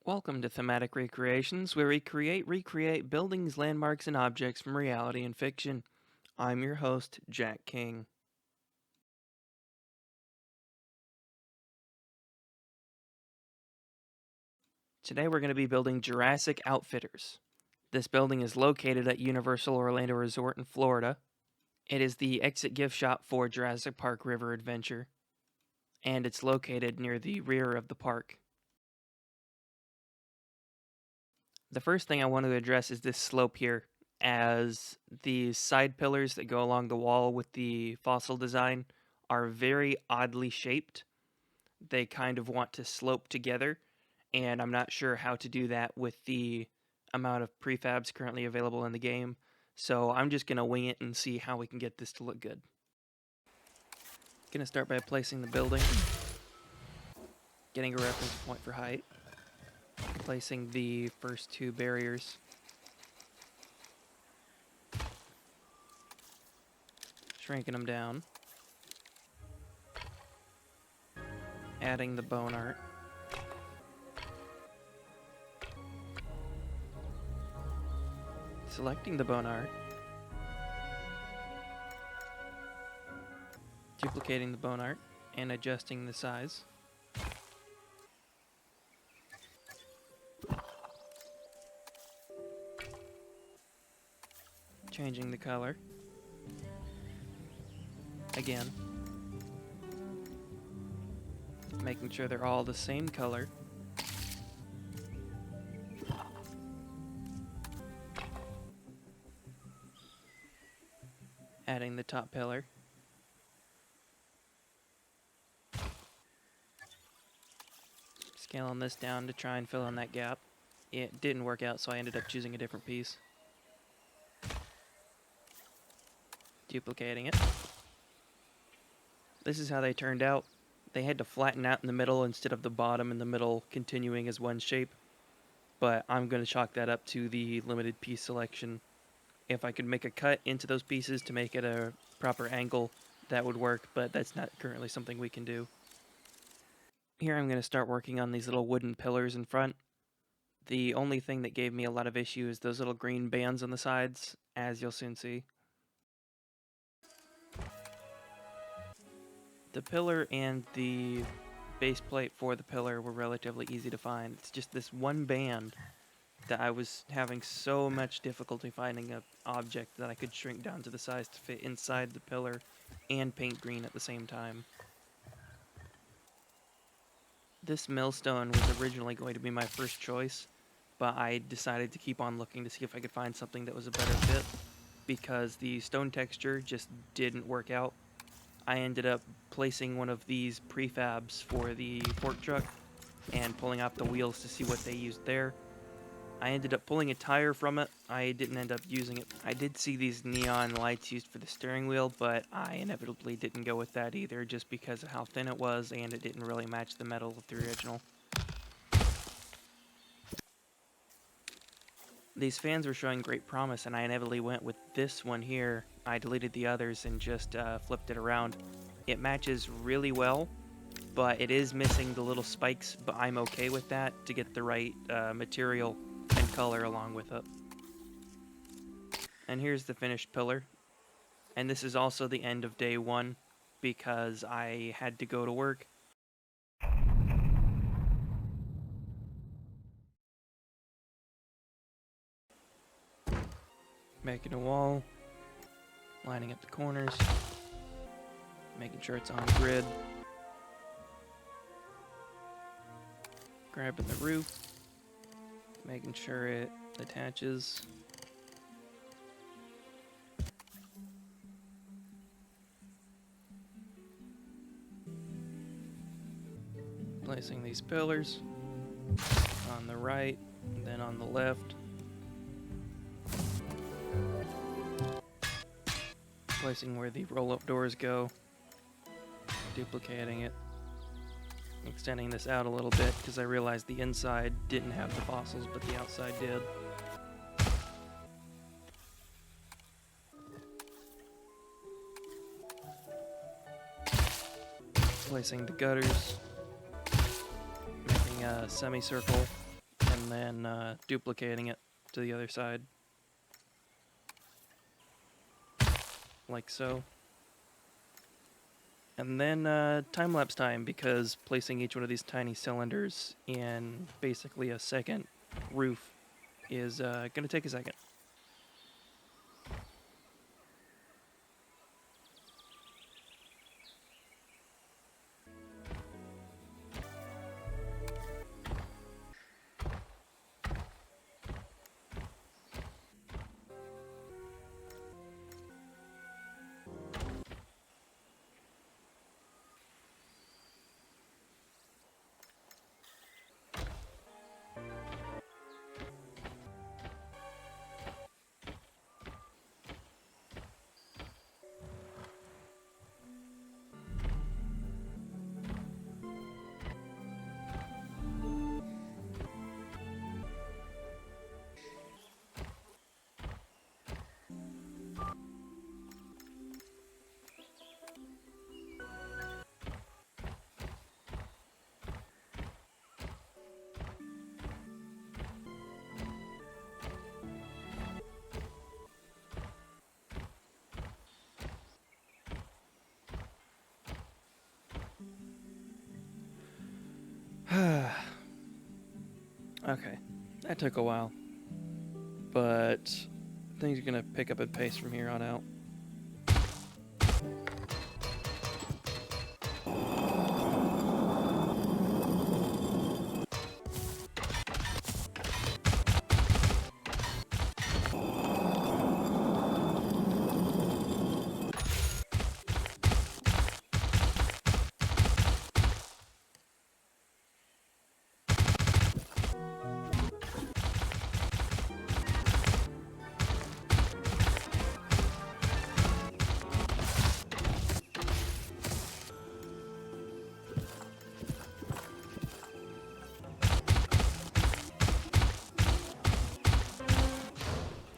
Welcome to Thematic Recreations, where we recreate buildings, landmarks, and objects from reality and fiction. I'm your host, Jack King. Today we're going to be building Jurassic Outfitters. This building is located at Universal Orlando Resort in Florida. It is the exit gift shop for Jurassic Park River Adventure, and it's located near the rear of the park. The first thing I want to address is this slope here, as the side pillars that go along the wall with the fossil design are very oddly shaped. They kind of want to slope together, and I'm not sure how to do that with the amount of prefabs currently available in the game, so I'm just going to wing it and see how we can get this to look good. Going to start by placing the building, getting a reference point for height, placing the first two barriers, shrinking them down, adding the bone art, selecting the bone art, duplicating the bone art, and adjusting the size. Changing the color. Again. Making sure they're all the same color. Adding the top pillar. Scaling this down to try and fill in that gap. It didn't work out, so I ended up choosing a different piece. Duplicating it. This is how they turned out. They had to flatten out in the middle instead of the bottom and the middle continuing as one shape. But I'm going to chalk that up to the limited piece selection. If I could make a cut into those pieces to make it a proper angle, that would work, but that's not currently something we can do. Here I'm going to start working on these little wooden pillars in front. The only thing that gave me a lot of issue is those little green bands on the sides, as you'll soon see. The pillar and the base plate for the pillar were relatively easy to find. It's just this one band that I was having so much difficulty finding an object that I could shrink down to the size to fit inside the pillar and paint green at the same time. This millstone was originally going to be my first choice, but I decided to keep on looking to see if I could find something that was a better fit, because the stone texture just didn't work out. I ended up placing one of these prefabs for the fork truck and pulling off the wheels to see what they used there. I ended up pulling a tire from it. I didn't end up using it. I did see these neon lights used for the steering wheel, but I inevitably didn't go with that either, just because of how thin it was and it didn't really match the metal of the original. These fans were showing great promise, and I inevitably went with this one here. I deleted the others and just flipped it around. It matches really well, but it is missing the little spikes, but I'm okay with that to get the right material and color along with it. And here's the finished pillar. And this is also the end of day one, because I had to go to work. Making a wall, lining up the corners, making sure it's on grid, grabbing the roof, making sure it attaches, placing these pillars on the right and then on the left, placing where the roll-up doors go, duplicating it, extending this out a little bit because I realized the inside didn't have the fossils but the outside did. Placing the gutters, making a semicircle and then duplicating it to the other side. Like so. And then time-lapse time, because placing each one of these tiny cylinders in basically a second roof is going to take a second. Okay, that took a while, but things are going to pick up at pace from here on out.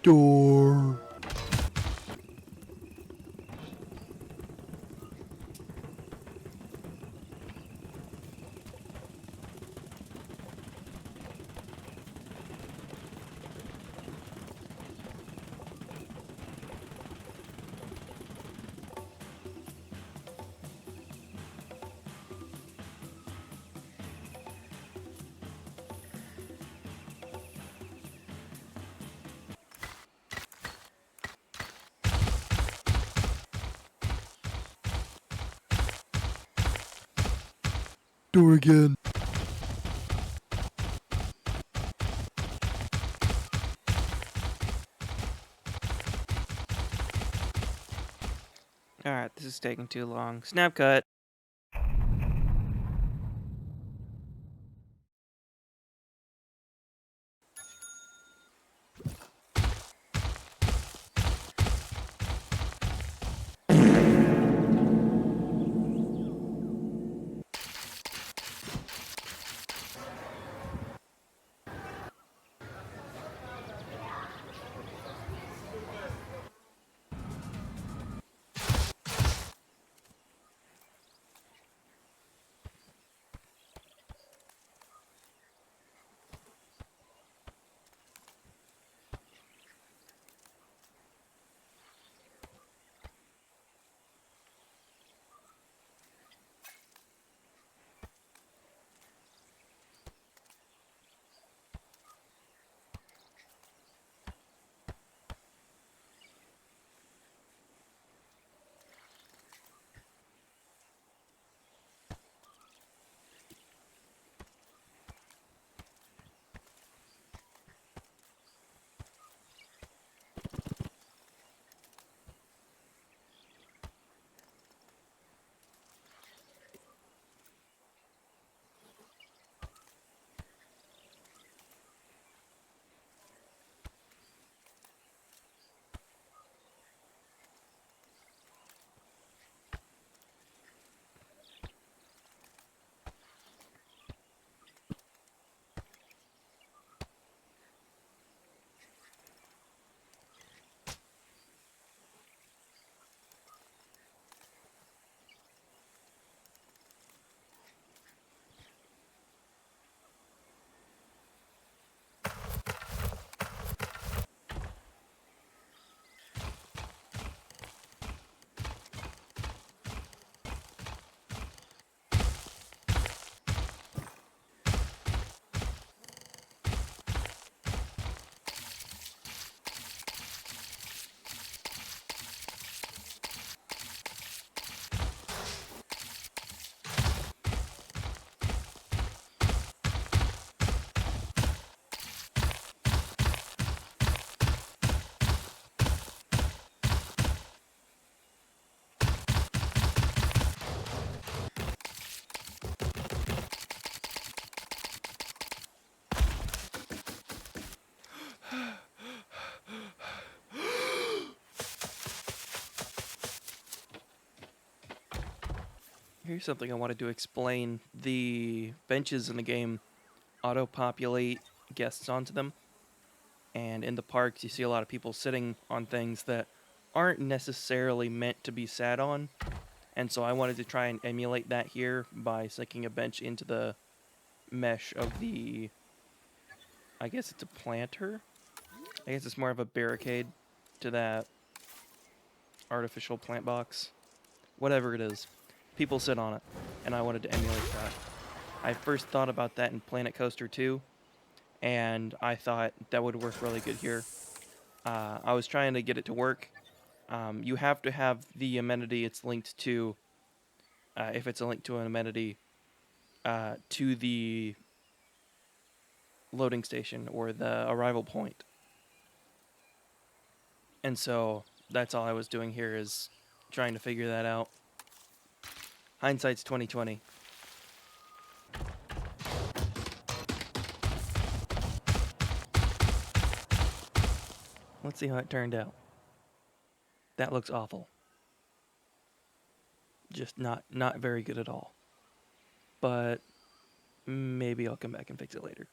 Door. Door again. Alright, this is taking too long. Snap cut. Here's something I wanted to explain. The benches in the game auto-populate guests onto them, and in the parks you see a lot of people sitting on things that aren't necessarily meant to be sat on, and so I wanted to try and emulate that here by sinking a bench into the mesh of the, I guess it's a planter? I guess it's more of a barricade to that artificial plant box. Whatever it is. People sit on it, and I wanted to emulate that. I first thought about that in Planet Coaster 2, and I thought that would work really good here. I was trying to get it to work. You have to have the amenity it's linked to, if it's a link to an amenity, to the loading station or the arrival point. And so that's all I was doing here, is trying to figure that out. Hindsight's 2020. Let's see how it turned out. That looks awful. Just not very good at all. But maybe I'll come back and fix it later.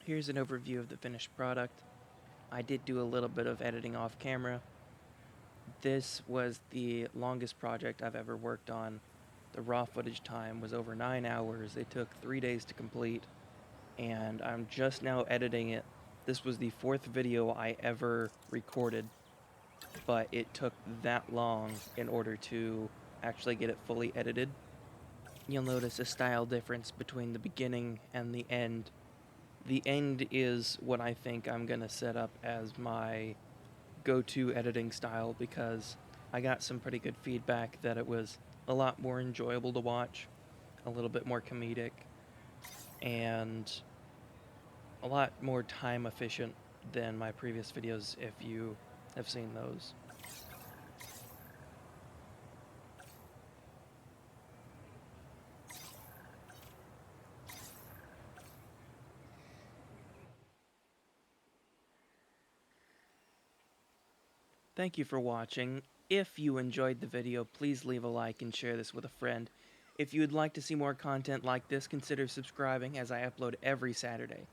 Here's an overview of the finished product. I did do a little bit of editing off camera. This was the longest project I've ever worked on. The raw footage time was over 9 hours. It took 3 days to complete, and I'm just now editing it. This was the 4th video I ever recorded, but it took that long in order to actually get it fully edited. You'll notice a style difference between the beginning and the end. The end is what I think I'm going to set up as my go-to editing style, because I got some pretty good feedback that it was a lot more enjoyable to watch, a little bit more comedic, and a lot more time efficient than my previous videos, if you have seen those. Thank you for watching. If you enjoyed the video, please leave a like and share this with a friend. If you would like to see more content like this, consider subscribing, as I upload every Saturday.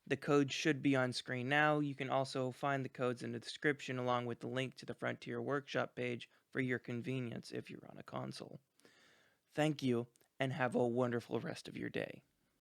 The code should be on screen now. You can also find the codes in the description, along with the link to the Frontier Workshop page for your convenience if you're on a console. Thank you, and have a wonderful rest of your day.